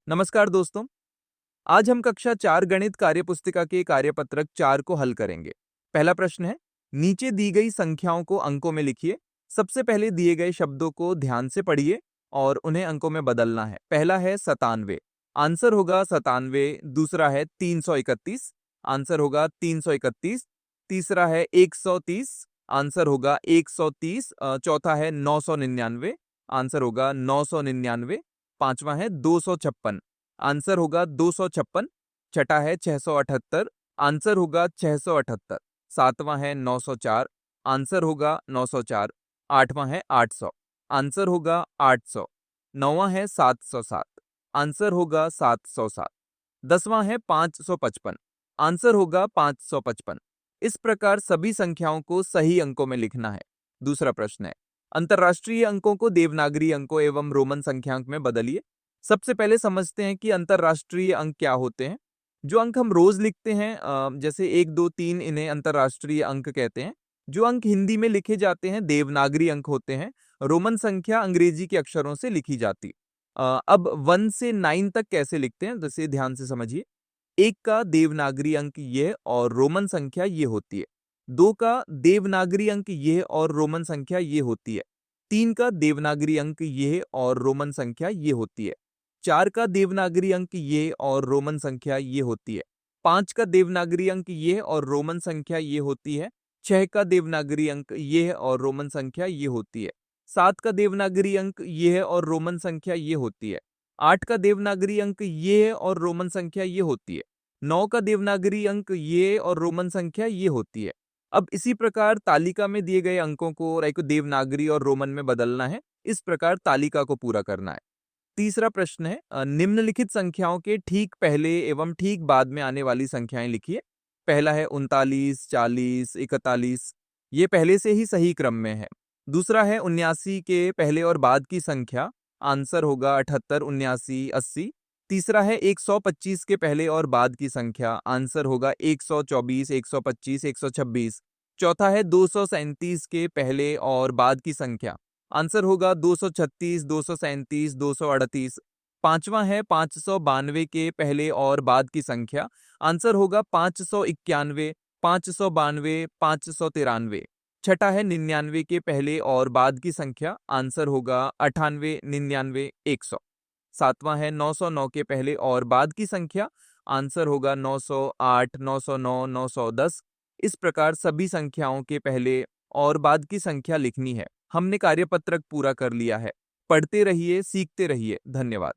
नमस्कार दोस्तों। आज हम कक्षा 4 गणित कार्यपुस्तिका के कार्यपत्रक 4 को हल करेंगे। पहला प्रश्न है, नीचे दी गई संख्याओं को अंकों में लिखिए। सबसे पहले दिए गए शब्दों को ध्यान से पढ़िए और उन्हें अंकों में बदलना है। पहला है 97, आंसर होगा 97। दूसरा है 331, आंसर होगा 331। तीसरा है 130, आंसर होगा 130। चौथा है 999, आंसर होगा 999। पांचवा है 256, आंसर होगा 256। छठा है 678, आंसर होगा 678। सातवां है 904, आंसर होगा 904। आठवां है 800, आंसर होगा 800। नौवां है 707, आंसर होगा 707। 10वां है 555, आंसर होगा 555। इस प्रकार सभी संख्याओं को सही अंकों में लिखना है। दूसरा प्रश्न है, अंतरराष्ट्रीय अंकों को देवनागरी अंकों एवं रोमन संख्यांक में बदलिए। सबसे पहले समझते हैं कि अंतरराष्ट्रीय अंक क्या होते हैं। जो अंक हम रोज लिखते हैं, जैसे 1 2 3, इन्हें अंतरराष्ट्रीय अंक कहते हैं। जो अंक हिंदी में लिखे जाते हैं देवनागरी अंक होते हैं। रोमन संख्या अंग्रेजी के अक्षरों से लिखी जाती। अब 1 से 9 तक कैसे लिखते हैं, जैसे ध्यान से समझिए। 1 का देवनागरी अंक ये और रोमन संख्या ये होती है। 2 का देवनागरी अंक ये और रोमन संख्या ये होती है। 3 का देवनागरी अंक ये और रोमन संख्या ये होती है। 4 का देवनागरी अंक ये और रोमन संख्या ये होती है। 5 का देवनागरी अंक ये और रोमन संख्या ये होती है। 6 का देवनागरी अंक ये और रोमन संख्या ये होती है। 7 का देवनागरी अंक ये और रोमन संख्या ये होती है। 8 का देवनागरी अंक ये और रोमन संख्या ये होती है। 9 का देवनागरी अंक ये और रोमन संख्या ये होती है। अब इसी प्रकार तालिका में दिए गए अंकों को देवनागरी और रोमन में बदलना है। इस प्रकार तालिका को पूरा करना है। तीसरा प्रश्न है, निम्नलिखित संख्याओं के ठीक पहले एवं ठीक बाद में आने वाली संख्याएं लिखिए। पहला है 39, 40, 41। ये पहले से ही सही क्रम में है। दूसरा है 79 के पहले और बाद की संख्या, आंसर होगा 78, 79, 80। तीसरा है 125 के पहले और बाद की संख्या, आंसर होगा 124, 125, 126। चौथा है 237 के पहले और बाद की संख्या, आंसर होगा 236, 237, 238। पांचवां है 592 के पहले और बाद की संख्या, आंसर होगा 591, 592, 593। छठा है 99 के पहले और बाद की संख्या, आंसर होगा 98, 99, 100। सातवां है 909 के पहले और बाद की संख्या, आंसर होगा 908, 909, 910। इस प्रकार सभी संख्याओं के पहले और बाद की संख्या लिखनी है। हमने कार्यपत्रक पूरा कर लिया है। पढ़ते रहिए, सीखते रहिए। धन्यवाद।